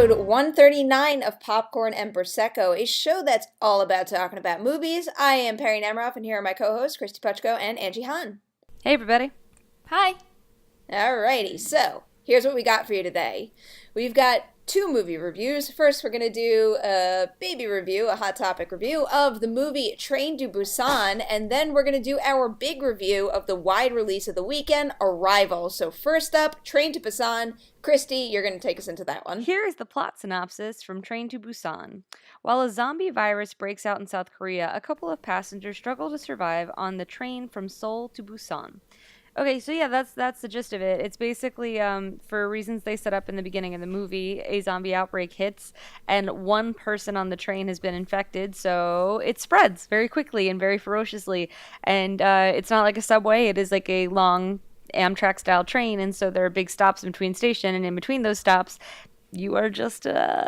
episode 139 of Popcorn and Prosecco, a show that's all about talking about movies. I am Perri Nemiroff, and here are my co-hosts, Kristy Puchko and Angie Han. Hey, everybody. Hi. Alrighty, so here's what we got for you today. We've got two movie reviews. First, we're going to do a baby review, a Hot Topic review of the movie Train to Busan, and then we're going to do our big review of the wide release of the weekend, Arrival. So first up, Train to Busan. Kristy, you're going to take us into that one. Here is the plot synopsis from Train to Busan. While a zombie virus breaks out in South Korea, a couple of passengers struggle to survive on the train from Seoul to Busan. Okay, so yeah, that's the gist of it. It's basically, for reasons they set up in the beginning of the movie, a zombie outbreak hits, and one person on the train has been infected, so it spreads very quickly and very ferociously. And it's not like a subway, it is like a long Amtrak-style train, and so there are big stops between station, and in between those stops, you are just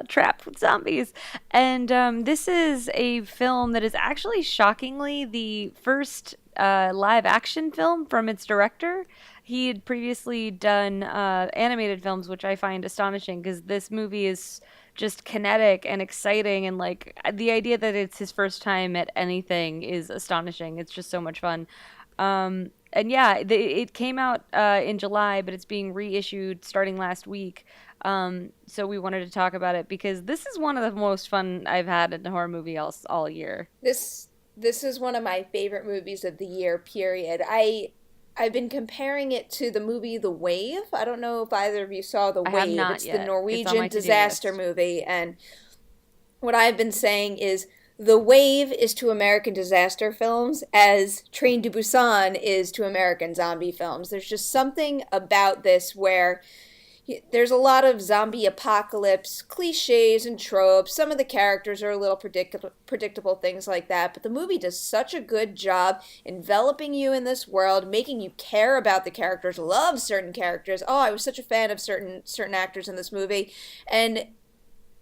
trapped with zombies. And this is a film that is actually shockingly the first live action film from its director. He had previously done animated films, which I find astonishing because this movie is just kinetic and exciting, and like the idea that it's his first time at anything is astonishing. It's just so much fun. And yeah, it came out in July, but it's being reissued starting last week. So we wanted to talk about it because this is one of the most fun I've had in a horror movie all year. This is one of my favorite movies of the year, period. I've been comparing it to the movie The Wave. I don't know if either of you saw The Wave. I have not it's yet. The Norwegian disaster movie. And what I've been saying is The Wave is to American disaster films as Train to Busan is to American zombie films. There's just something about this where there's a lot of zombie apocalypse cliches and tropes. Some of the characters are a little predictable, things like that. But the movie does such a good job enveloping you in this world, making you care about the characters, love certain characters. Oh, I was such a fan of certain actors in this movie. And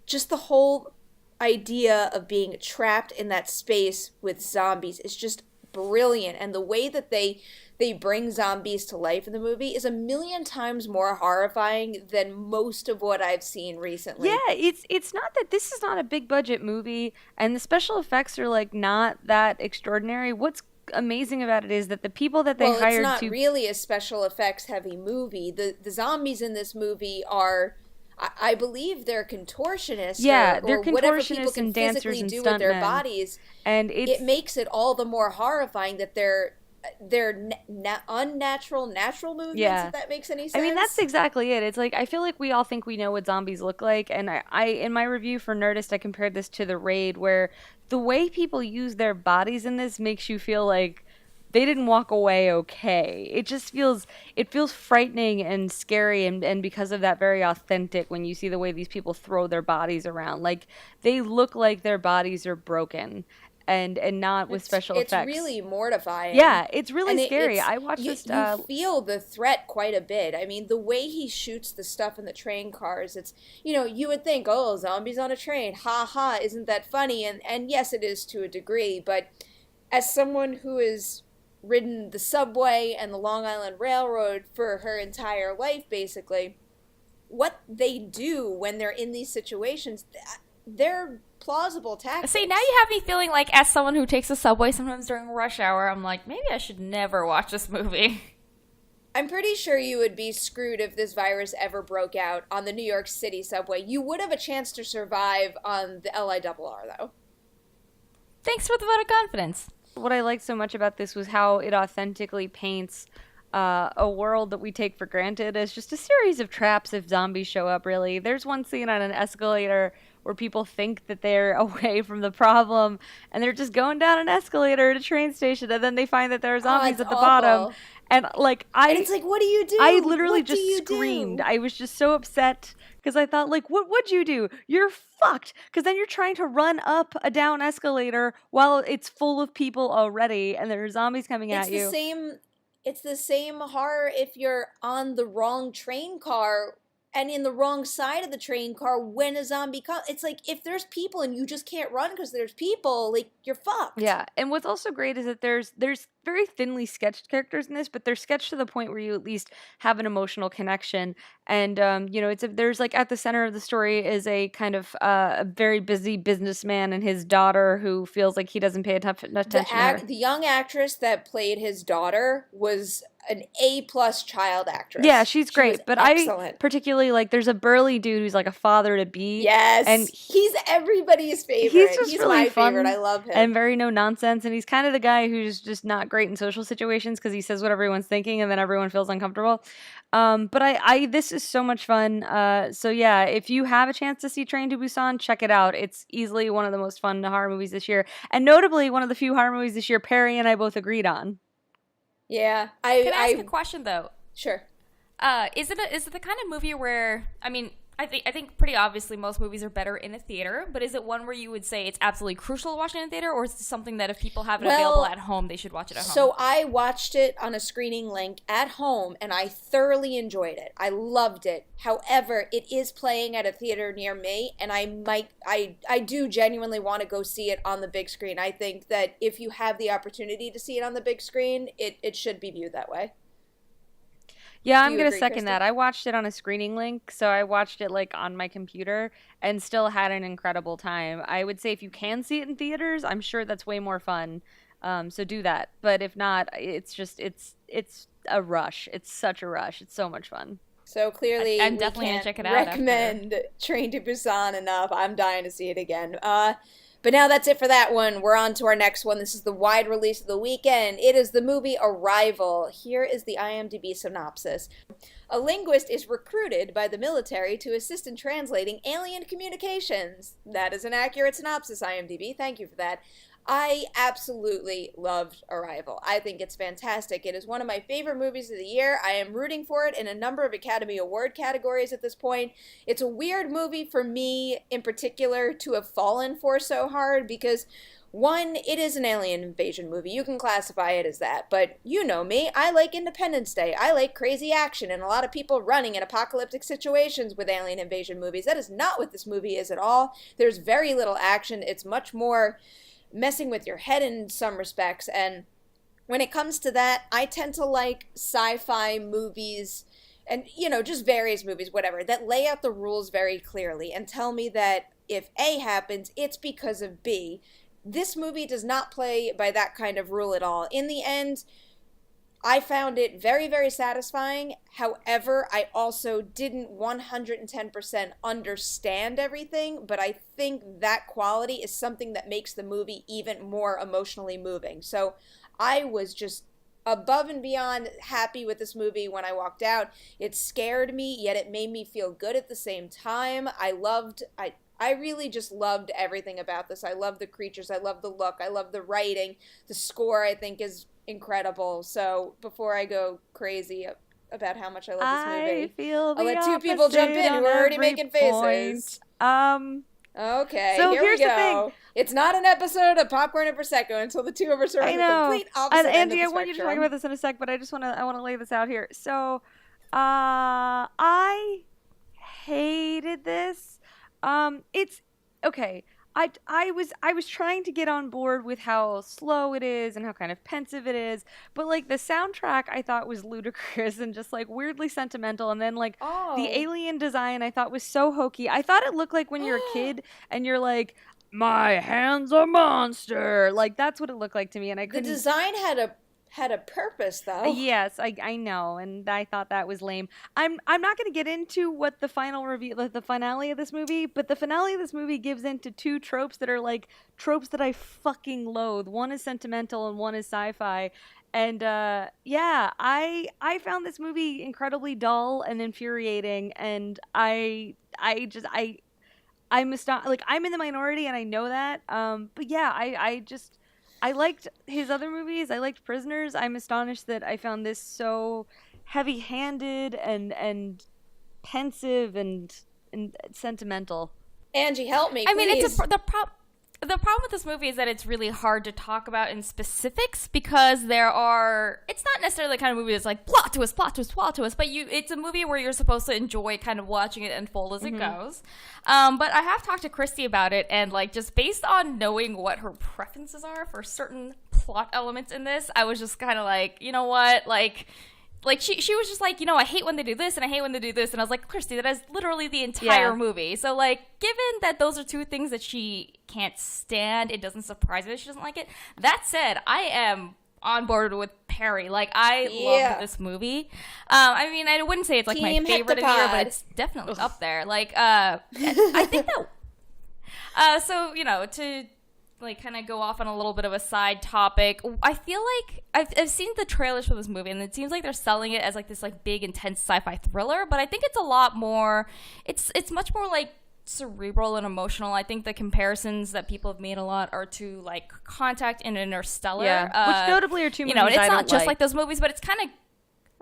just the whole idea of being trapped in that space with zombies is just brilliant. And the way that they bring zombies to life in the movie is a million times more horrifying than most of what I've seen recently. Yeah, it's not that this is not a big budget movie and the special effects are like not that extraordinary. What's amazing about it is that the people that they hired it's not really a special effects heavy movie. The zombies in this movie are, I believe, they're contortionists. Yeah, or they're whatever contortionists people can and dancers physically and do with their stuntmen. bodies, and it makes it all the more horrifying that they're unnatural natural movements. Yeah. If that makes any sense. I mean, that's exactly it. It's like I feel like we all think we know what zombies look like, and I in my review for Nerdist I compared this to The Raid, where the way people use their bodies in this makes you feel like they didn't walk away okay. It just feels frightening and scary, and because of that, very authentic when you see the way these people throw their bodies around. Like they look like their bodies are broken. And not with special effects. It's really mortifying. Yeah, it's really scary. I watched this. You feel the threat quite a bit. I mean, the way he shoots the stuff in the train cars, it's, you would think, oh, zombies on a train. Ha ha, isn't that funny? And yes, it is to a degree. But as someone who has ridden the subway and the Long Island Railroad for her entire life, basically, what they do when they're in these situations, they're plausible tactics. See, now you have me feeling like, as someone who takes the subway sometimes during rush hour, I'm like, maybe I should never watch this movie. I'm pretty sure you would be screwed if this virus ever broke out on the New York City subway. You would have a chance to survive on the LIRR, though. Thanks for the vote of confidence. What I liked so much about this was how it authentically paints a world that we take for granted as just a series of traps if zombies show up, really. There's one scene on an escalator where people think that they're away from the problem, and they're just going down an escalator at a train station, and then they find that there are zombies at the bottom. And like and it's like, what do you do? I literally just screamed. I was just so upset because I thought, like, what would you do? You're fucked, because then you're trying to run up a down escalator while it's full of people already, and there are zombies coming at you. It's the same horror if you're on the wrong train car and in the wrong side of the train car when a zombie comes. It's like, if there's people and you just can't run because there's people, like, you're fucked. Yeah, and what's also great is that there's very thinly sketched characters in this, but they're sketched to the point where you at least have an emotional connection. And there's like at the center of the story is a kind of a very busy businessman and his daughter who feels like he doesn't pay attention to her. The young actress that played his daughter was an A-plus child actress. Yeah, she's great, but excellent. I particularly like. There's a burly dude who's like a father to be. Yes, and he's everybody's favorite. He's really my fun favorite. I love him, and very no nonsense. And he's kind of the guy who's just not great in social situations because he says what everyone's thinking, and then everyone feels uncomfortable. But I this is so much fun. So yeah, if you have a chance to see Train to Busan, check it out. It's easily one of the most fun horror movies this year, and notably one of the few horror movies this year Perri and I both agreed on. Yeah, Can I ask a question though? Sure. Is it the kind of movie where, I mean, I think pretty obviously most movies are better in a theater, but is it one where you would say it's absolutely crucial to watch it in a theater, or is it something that if people have it available at home, they should watch it at home? So I watched it on a screening link at home, and I thoroughly enjoyed it. I loved it. However, it is playing at a theater near me, and I do genuinely want to go see it on the big screen. I think that if you have the opportunity to see it on the big screen, it should be viewed that way. Yeah, I'm going to second that. I watched it on a screening link, so I watched it like on my computer and still had an incredible time. I would say if you can see it in theaters, I'm sure that's way more fun. So do that. But if not, it's a rush. It's such a rush. It's so much fun. So clearly, I'm definitely going to check it out. Recommend Train to Busan enough. I'm dying to see it again. But now that's it for that one. We're on to our next one. This is the wide release of the weekend. It is the movie Arrival. Here is the IMDb synopsis. A linguist is recruited by the military to assist in translating alien communications. That is an accurate synopsis, IMDb. Thank you for that. I absolutely loved Arrival. I think it's fantastic. It is one of my favorite movies of the year. I am rooting for it in a number of Academy Award categories at this point. It's a weird movie for me in particular to have fallen for so hard because, one, it is an alien invasion movie. You can classify it as that. But you know me. I like Independence Day. I like crazy action and a lot of people running in apocalyptic situations with alien invasion movies. That is not what this movie is at all. There's very little action. It's much more messing with your head in some respects, and when it comes to that, I tend to like sci-fi movies and, just various movies, whatever, that lay out the rules very clearly and tell me that if A happens, it's because of B. This movie does not play by that kind of rule at all. In the end, I found it very, very satisfying. However, I also didn't 110% understand everything, but I think that quality is something that makes the movie even more emotionally moving. So I was just above and beyond happy with this movie when I walked out. It scared me, yet it made me feel good at the same time. I really just loved everything about this. I love the creatures. I love the look. I love the writing. The score, I think, is incredible. So before I go crazy about how much I love this movie, I'll let two people jump in who are already making faces. Okay, so here here's we go. The thing. It's not an episode of Popcorn and Prosecco until the two of us are on the complete opposite end of the Angie, I want you to talk about this in a sec, but I want to lay this out here. So, I hated this. It's okay. I was trying to get on board with how slow it is and how kind of pensive it is, but like the soundtrack I thought was ludicrous and just like weirdly sentimental, and then like the alien design I thought was so hokey. I thought it looked like when you're a kid and you're like, my hand's a monster. Like that's what it looked like to me, and I couldn't. The design had a purpose, though. Yes, I know, and I thought that was lame. I'm not going to get into what the final review, the finale of this movie, but the finale of this movie gives into two tropes that are like tropes that I fucking loathe. One is sentimental and one is sci-fi. And I found this movie incredibly dull and infuriating, and I'm in the minority and I know that. But yeah, I liked his other movies. I liked Prisoners. I'm astonished that I found this so heavy-handed and pensive and sentimental. Angie, help me, please. I mean, the problem with this movie is that it's really hard to talk about in specifics because it's not necessarily the kind of movie that's like plot twist, plot twist, plot twist, but it's a movie where you're supposed to enjoy kind of watching it unfold as it goes. But I have talked to Kristy about it, and like just based on knowing what her preferences are for certain plot elements in this, I was just kind of like, you know what, like she was just like, you know, I hate when they do this and I hate when they do this, and I was like, Kristy, that is literally the entire movie. So like, given that those are two things that she can't stand, it doesn't surprise me that she doesn't like it. That said, I am on board with Perri. Like, I loved this movie. I mean, I wouldn't say it's like my favorite of the year, but it's definitely up there. Like, I think that so, you know, to like kind of go off on a little bit of a side topic, I feel like I've seen the trailers for this movie, and it seems like they're selling it as like this like big intense sci-fi thriller, but I think it's a lot more, it's much more like cerebral and emotional. I think the comparisons that people have made a lot are to like Contact and Interstellar, which notably are two movies it's I not don't just like those movies, but it's kind of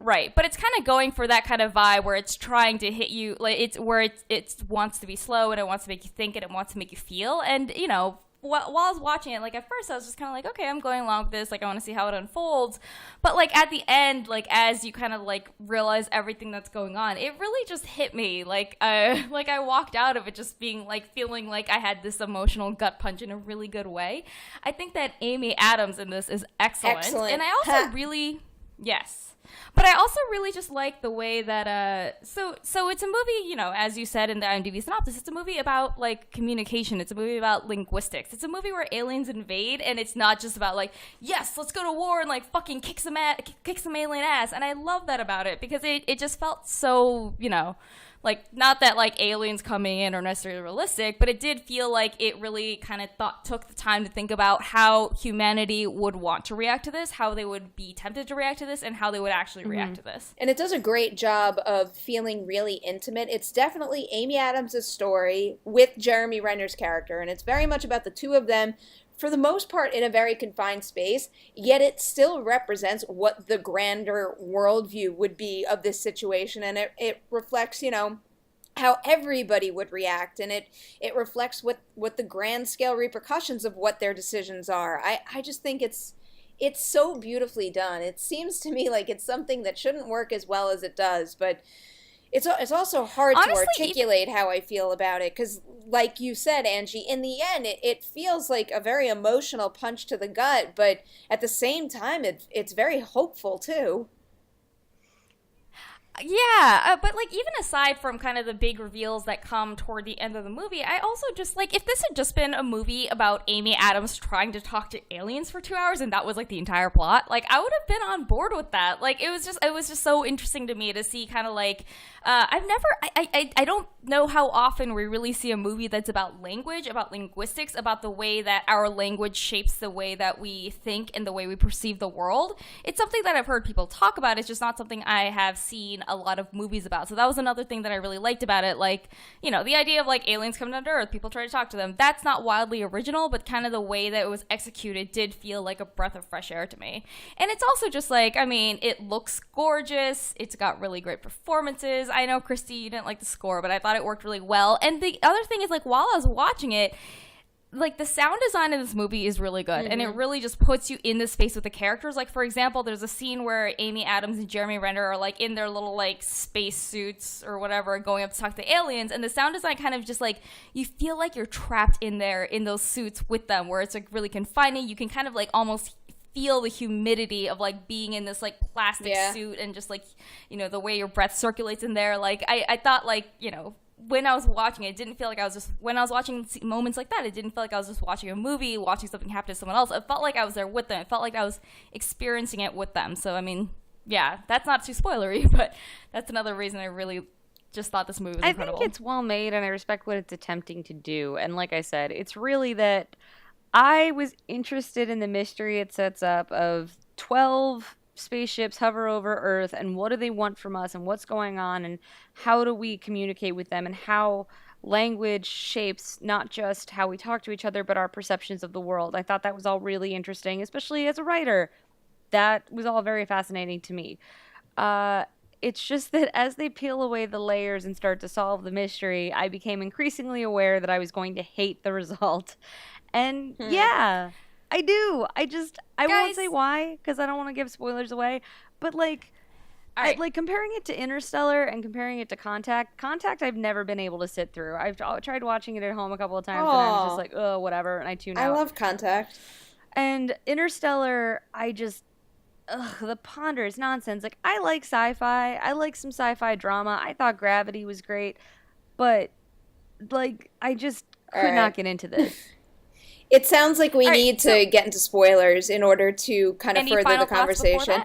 right, but it's kind of going for that kind of vibe where it's trying to hit you, like it's where it wants to be slow and it wants to make you think and it wants to make you feel. And you know, while I was watching it, like at first I was just kind of like, okay, I'm going along with this, like I want to see how it unfolds, but like at the end, like as you kind of like realize everything that's going on, it really just hit me, like I walked out of it just being like feeling like I had this emotional gut punch in a really good way. I think that Amy Adams in this is excellent. And I also really but I also really just like the way that so it's a movie, you know, as you said in the Imdb synopsis, it's a movie about like communication, it's a movie about linguistics, it's a movie where aliens invade, and it's not just about like, yes, let's go to war and like fucking kick some alien ass. And I love that about it because it just felt so, you know, like, not that like aliens coming in are necessarily realistic, but it did feel like it really kind of took the time to think about how humanity would want to react to this, how they would be tempted to react to this, and how they would actually react to this. And it does a great job of feeling really intimate. It's definitely Amy Adams' story with Jeremy Renner's character, and it's very much about the two of them, for the most part, in a very confined space, yet it still represents what the grander worldview would be of this situation, and it reflects, you know, how everybody would react, and it reflects what the grand scale repercussions of what their decisions are. I just think it's so beautifully done. It seems to me like it's something that shouldn't work as well as it does, but it's also hard to articulate how I feel about it, because like you said, Angie, in the end, it feels like a very emotional punch to the gut, but at the same time, it's very hopeful, too. Yeah, but like even aside from kind of the big reveals that come toward the end of the movie, I also just like, if this had just been a movie about Amy Adams trying to talk to aliens for 2 hours and that was like the entire plot, like I would have been on board with that. Like it was just so interesting to me to see kind of like I don't know how often we really see a movie that's about language, about linguistics, about the way that our language shapes the way that we think and the way we perceive the world. It's something that I've heard people talk about. It's just not something I have seen a lot of movies about. So that was another thing that I really liked about it. Like, you know, the idea of like aliens coming down to Earth, people try to talk to them. That's not wildly original, but kind of the way that it was executed did feel like a breath of fresh air to me. And it's also just like, I mean, it looks gorgeous. It's got really great performances. I know, Kristy, you didn't like the score, but I thought it worked really well. And the other thing is, like, while I was watching it, like, the sound design in this movie is really good, and it really just puts you in the space with the characters. Like, for example, there's a scene where Amy Adams and Jeremy Renner are, like, in their little, like, space suits or whatever, going up to talk to aliens, and the sound design kind of just, like, you feel like you're trapped in there, in those suits with them, where it's, like, really confining. You can kind of, like, almost feel the humidity of like being in this like plastic suit, and just like, you know, the way your breath circulates in there. Like I thought, like, you know, when I was watching it didn't feel like I was just, when I was watching moments like that, it didn't feel like I was just watching a movie, watching something happen to someone else. It felt like I was there with them. It felt like I was experiencing it with them. So I mean, yeah, that's not too spoilery, but that's another reason I really just thought this movie was incredible. I think it's well made, and I respect what it's attempting to do. And like I said, it's really that I was interested in the mystery it sets up of 12 spaceships hover over Earth, and what do they want from us, and what's going on, and how do we communicate with them, and how language shapes not just how we talk to each other, but our perceptions of the world. I thought that was all really interesting, especially as a writer. That was all very fascinating to me. It's just that as they peel away the layers and start to solve the mystery, I became increasingly aware that I was going to hate the result. And yeah, I do. I won't Guys. say why, because I don't want to give spoilers away. But like, Right. like comparing it to Interstellar and comparing it to Contact, I've never been able to sit through. I've tried watching it at home a couple of times, and I was just like, oh, whatever, and I tune out. I love Contact. And Interstellar, the ponder is nonsense. Like, I like sci-fi. I like some sci-fi drama. I thought Gravity was great, but like, I just could not get into this. It sounds like we need to get into spoilers in order to kind of further the conversation.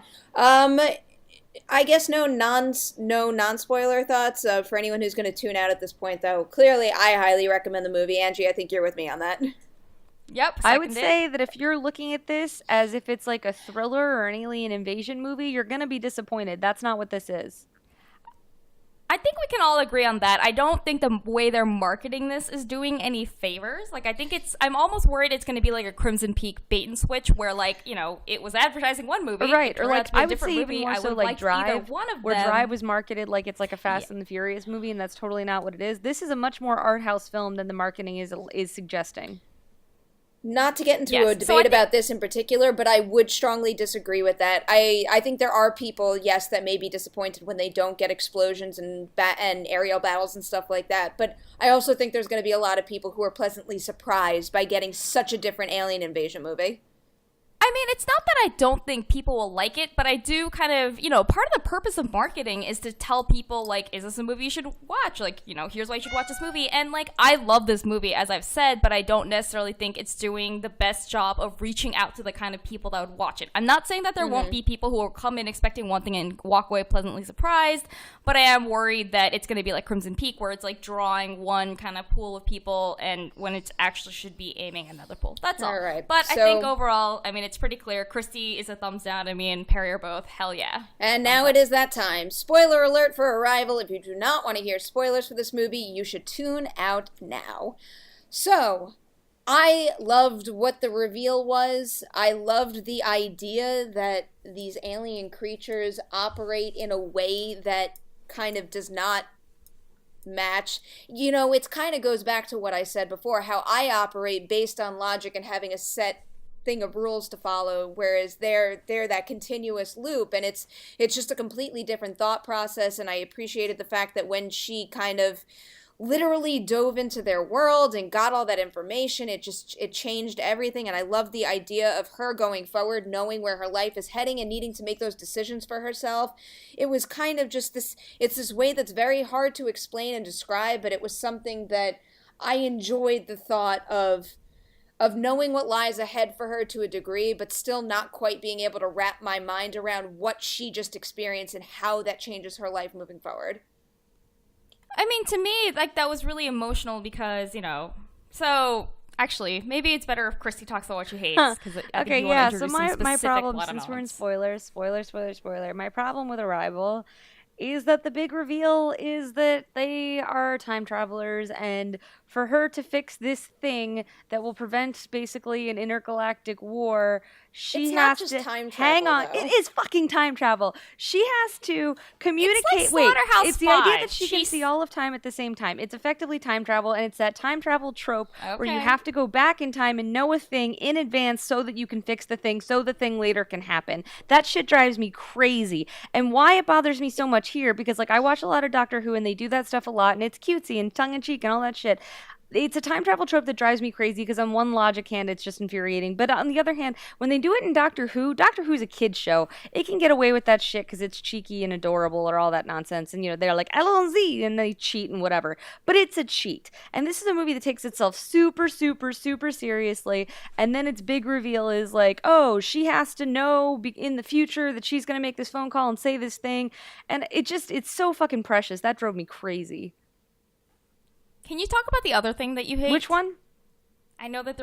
I guess no non-spoiler thoughts for anyone who's going to tune out at this point, though. Clearly, I highly recommend the movie. Angie, I think you're with me on that. Yep. I would say that if you're looking at this as if it's like a thriller or an alien invasion movie, you're going to be disappointed. That's not what this is. I think we can all agree on that. I don't think the way they're marketing this is doing any favors. Like, I think I'm almost worried it's going to be like a Crimson Peak bait and switch where, like, you know, it was advertising one movie. Right. Or like, I would say movie. even more so like Drive, where Drive was marketed like it's like a Fast and the Furious movie, and that's totally not what it is. This is a much more art house film than the marketing is suggesting. Not to get into a debate about this in particular, but I would strongly disagree with that. I think there are people, yes, that may be disappointed when they don't get explosions and aerial battles and stuff like that. But I also think there's going to be a lot of people who are pleasantly surprised by getting such a different alien invasion movie. I mean, it's not that I don't think people will like it, but I do kind of, you know, part of the purpose of marketing is to tell people, like, is this a movie you should watch? Like, you know, here's why you should watch this movie. And, like, I love this movie, as I've said, but I don't necessarily think it's doing the best job of reaching out to the kind of people that would watch it. I'm not saying that there won't be people who will come in expecting one thing and walk away pleasantly surprised, but I am worried that it's going to be like Crimson Peak, where it's, like, drawing one kind of pool of people, and when it actually should be aiming another pool. That's all. Right. But I think overall, I mean, it's pretty clear. Kristy is a thumbs down. I mean, Perri are both. Hell yeah. And now it is that time. Spoiler alert for Arrival. If you do not want to hear spoilers for this movie, you should tune out now. So, I loved what the reveal was. I loved the idea that these alien creatures operate in a way that kind of does not match. You know, it kind of goes back to what I said before, how I operate based on logic and having a set thing of rules to follow, whereas they're that continuous loop, and it's just a completely different thought process. And I appreciated the fact that when she kind of literally dove into their world and got all that information, it changed everything. And I love the idea of her going forward, knowing where her life is heading and needing to make those decisions for herself. It was kind of just this way that's very hard to explain and describe, but it was something that I enjoyed the thought of knowing what lies ahead for her to a degree, but still not quite being able to wrap my mind around what she just experienced and how that changes her life moving forward. I mean, to me, like, that was really emotional because, you know, so actually, maybe it's better if Kristy talks about what she hates. Okay, yeah, so my problem, since we're in spoiler, my problem with Arrival is that the big reveal is that they are time travelers, and for her to fix this thing that will prevent basically an intergalactic war, she has to time travel, hang on. Though. It is fucking time travel. She has to communicate. It's like it's the idea that she can see all of time at the same time. It's effectively time travel, and it's that time travel trope where you have to go back in time and know a thing in advance so that you can fix the thing, so the thing later can happen. That shit drives me crazy. And why it bothers me so much here, because like I watch a lot of Doctor Who and they do that stuff a lot, and it's cutesy and tongue-in-cheek and all that shit. It's a time travel trope that drives me crazy because on one logic hand, it's just infuriating. But on the other hand, when they do it in Doctor Who's a kid's show. It can get away with that shit because it's cheeky and adorable or all that nonsense. And, you know, they're like, Allons-y, and they cheat and whatever. But it's a cheat. And this is a movie that takes itself super, super, super seriously. And then its big reveal is like, oh, she has to know in the future that she's going to make this phone call and say this thing. And it's so fucking precious. That drove me crazy. Can you talk about the other thing that you hate? Which one? I know that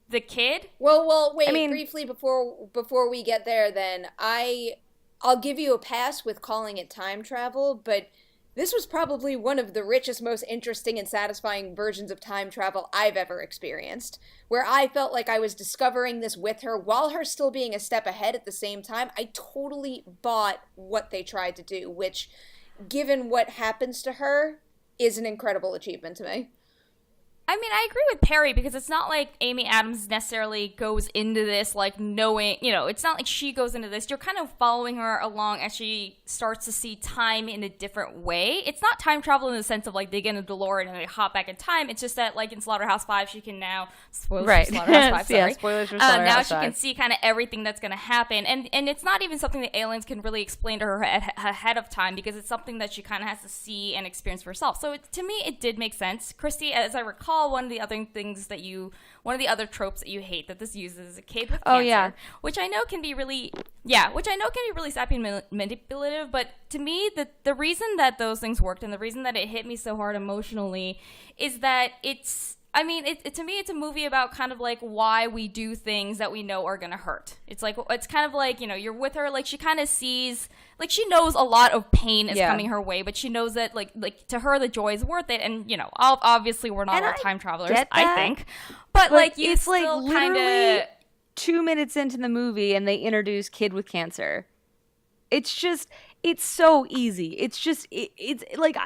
the kid. Well, wait. Briefly before we get there, then I'll give you a pass with calling it time travel, but this was probably one of the richest, most interesting, and satisfying versions of time travel I've ever experienced, where I felt like I was discovering this with her while her still being a step ahead at the same time. I totally bought what they tried to do, which, given what happens to her, is an incredible achievement to me. I mean, I agree with Perri because it's not like Amy Adams necessarily goes into this like knowing, it's not like she goes into this. You're kind of following her along as she starts to see time in a different way. It's not time travel in the sense of like they get in a DeLorean and they hop back in time. It's just that like in Slaughterhouse 5, she can now, spoilers for Slaughterhouse 5, sorry. Yeah, spoilers for Slaughterhouse 5. Now she can see kind of everything that's going to happen. And it's not even something that aliens can really explain to her ahead of time because it's something that she kind of has to see and experience for herself. So to me, it did make sense. Kristy, as I recall, one of the other tropes that you hate that this uses is a kid with cancer, which I know can be really sappy and manipulative, but to me, the reason that those things worked and the reason that it hit me so hard emotionally is that to me, it's a movie about kind of like why we do things that we know are going to hurt. It's kind of like, you're with her, like she kind of sees, like she knows a lot of pain is coming her way, but she knows that like to her, the joy is worth it. And, obviously we're not all time travelers, I think. But like you it's still like kind of 2 minutes into the movie and they introduce kid with cancer. It's so easy. It's like,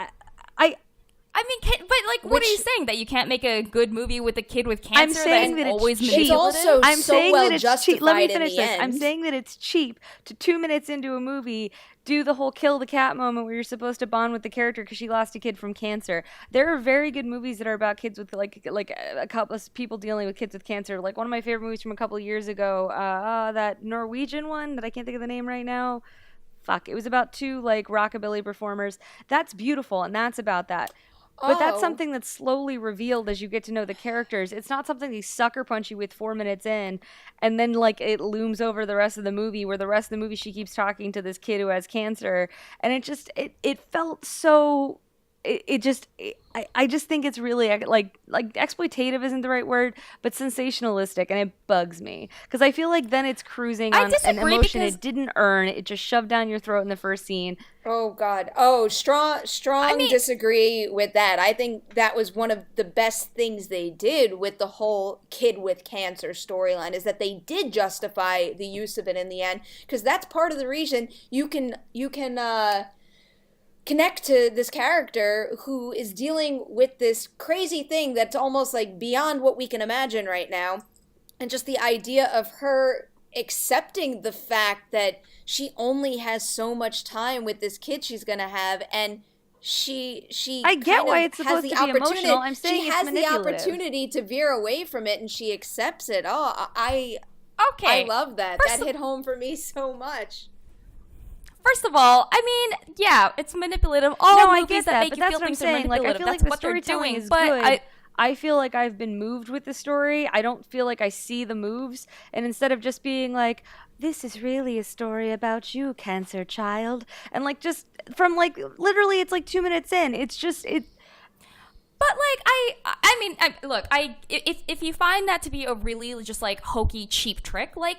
I mean, but like, what are you saying? That you can't make a good movie with a kid with cancer? I'm saying that always it's cheap. It's also I'm so saying well that it's justified cheap. Let me in finish the this. end. I'm saying that it's cheap to 2 minutes into a movie do the whole kill the cat moment where you're supposed to bond with the character because she lost a kid from cancer. There are very good movies that are about kids with like a couple of people dealing with kids with cancer. Like one of my favorite movies from a couple of years ago, that Norwegian one that I can't think of the name right now. It was about two like rockabilly performers. That's beautiful, and that's about that. But that's something that's slowly revealed as you get to know the characters. It's not something they sucker punch you with 4 minutes in, and then like it looms over the rest of the movie, where the rest of the movie she keeps talking to this kid who has cancer, and it felt so. I just think it's really like exploitative isn't the right word, but sensationalistic, and it bugs me because I feel like then it's cruising on an emotion it didn't earn. It just shoved down your throat in the first scene. Oh God! Strong disagree with that. I think that was one of the best things they did with the whole kid with cancer storyline is that they did justify the use of it in the end, because that's part of the reason you can connect to this character who is dealing with this crazy thing that's almost like beyond what we can imagine right now. And just the idea of her accepting the fact that she only has so much time with this kid she's going to have, and she I get why it's supposed to be emotional. I'm saying she it's has manipulative. the opportunity to veer away from it, and she accepts it. I love that. That hit home for me so much. First of all, I mean, yeah, it's manipulative. I movies get that, make but you that's feel what I'm things are saying. Like, I manipulative. feel like That's the what they're storytelling doing. is But good. I feel like I've been moved with the story. I don't feel like I see the moves. And instead of just being like, this is really a story about you, cancer child. And like, just from like, literally, it's like 2 minutes in. It's just, it. But like look, if you find that to be a really just like hokey, cheap trick, like,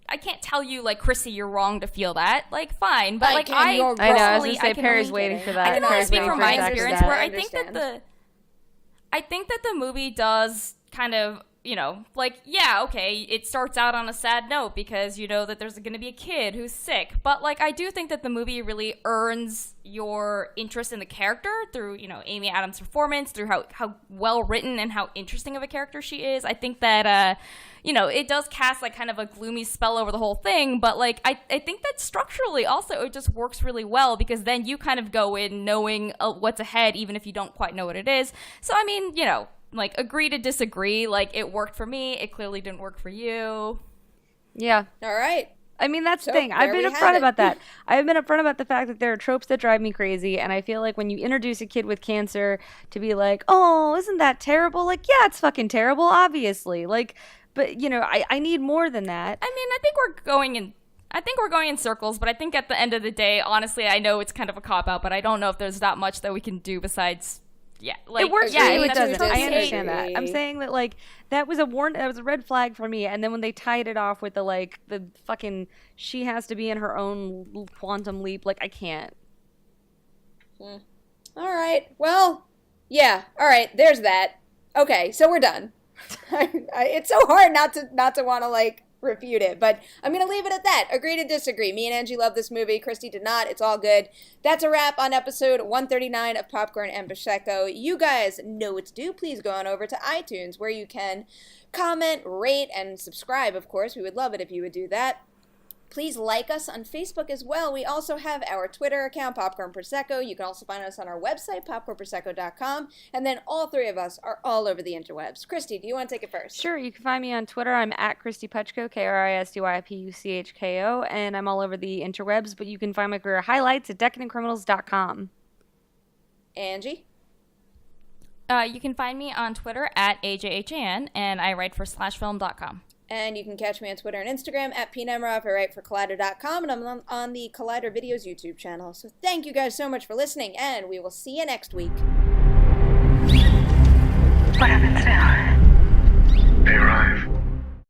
I can't tell you, like, Kristy, you're wrong to feel that. Like, fine. But, like, I know, I was going to say, Perri's waiting for that. I can only speak from my experience where I think that the movie does kind of, like, yeah, okay, it starts out on a sad note because you know that there's going to be a kid who's sick. But, like, I do think that the movie really earns your interest in the character through, Amy Adams' performance, through how well written and how interesting of a character she is. I think that, it does cast, like, kind of a gloomy spell over the whole thing. But, like, I think that structurally also it just works really well because then you kind of go in knowing what's ahead even if you don't quite know what it is. So, I mean, like, agree to disagree. Like, it worked for me. It clearly didn't work for you. Yeah. All right. I mean, that's the thing. I've been upfront about that. I've been upfront about the fact that there are tropes that drive me crazy, and I feel like when you introduce a kid with cancer to be like, oh, isn't that terrible? Like, yeah, it's fucking terrible, obviously. Like, but, I need more than that. I mean, I think we're going in circles, but I think at the end of the day, honestly, I know it's kind of a cop-out, but I don't know if there's that much that we can do besides... Yeah, like, it works for you. It doesn't. I understand that. Agree. I'm saying that like that was a red flag for me. And then when they tied it off with the fucking she has to be in her own quantum leap, like I can't. All right. Well, yeah. All right. There's that. Okay, so we're done. It's so hard not to want to like refute it. But I'm going to leave it at that. Agree to disagree. Me and Angie love this movie. Kristy did not. It's all good. That's a wrap on episode 139 of Popcorn and Puchko. You guys know what to do. Please go on over to iTunes where you can comment, rate, and subscribe, of course. We would love it if you would do that. Please like us on Facebook as well. We also have our Twitter account, Popcorn Prosecco. You can also find us on our website, popcornprosecco.com. And then all three of us are all over the interwebs. Kristy, do you want to take it first? Sure. You can find me on Twitter. I'm at Kristy Puchko, KristyYipuchko, and I'm all over the interwebs. But you can find my career highlights at decadentcriminals.com. Angie? You can find me on Twitter at AJHAN, and I write for slashfilm.com. And you can catch me on Twitter and Instagram at Nemiroff. I write for Collider.com, and I'm on the Collider Videos YouTube channel. So thank you guys so much for listening, and we will see you next week. What happens now? They arrive.